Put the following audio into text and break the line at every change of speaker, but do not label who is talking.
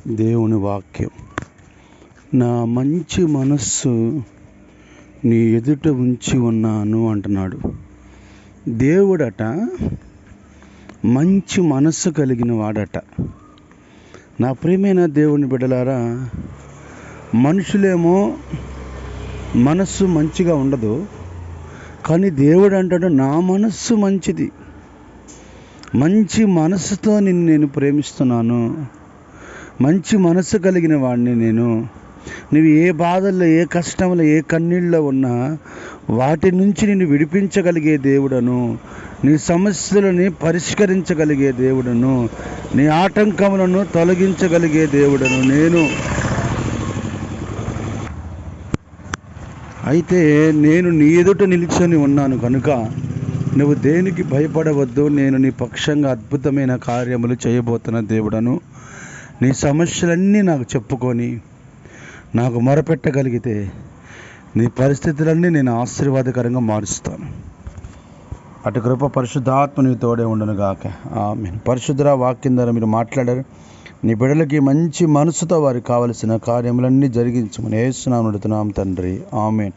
దేవుని వాక్యం. నా మంచి మనస్సు నీ ఎదుట ఉంచి ఉన్నాను అంటున్నాడు. దేవుడట మంచి మనస్సు కలిగిన వాడట. నా ప్రియమైన దేవుని బిడ్డలారా, మనుషులేమో మనస్సు మంచిగా ఉండదు, కానీ దేవుడు అంటాడు నా మనస్సు మంచిది, మంచి మనస్సుతో నేను ప్రేమిస్తున్నాను, మంచి మనస్సు కలిగిన వాడిని నేను. నువ్వు ఏ బాధల్లో, ఏ కష్టంలో, ఏ కన్నీళ్ళలో ఉన్నా వాటి నుంచి నిన్ను విడిపించగలిగే దేవుడను, నీ సమస్యలని పరిష్కరించగలిగే దేవుడను, నీ ఆటంకములను తొలగించగలిగే దేవుడను నేను. అయితే నేను నీ ఎదుట నిలిచి ఉన్నాను కనుక నువ్వు దేనికి భయపడవద్దు. నేను నీ పక్షంగా అద్భుతమైన కార్యములు చేయబోతున్న దేవుడను. నీ సమస్యలన్నీ నాకు చెప్పుకొని నాకు మొరపెట్టగలిగితే నీ పరిస్థితులన్నీ నేను ఆశీర్వాదకరంగా మారుస్తాను. అటు కృప పరిశుద్ధాత్మ నీవు తోడే ఉండును గాక. ఆమేన్. పరిశుద్ధ వాక్యం ద్వారా మీరు మాట్లాడారు. నీ బిడ్డలకి మంచి మనసుతో వారికి కావలసిన కార్యములన్నీ జరిగించమని యేసు నామమున అడుగుతున్నాం తండ్రి. ఆమేన్.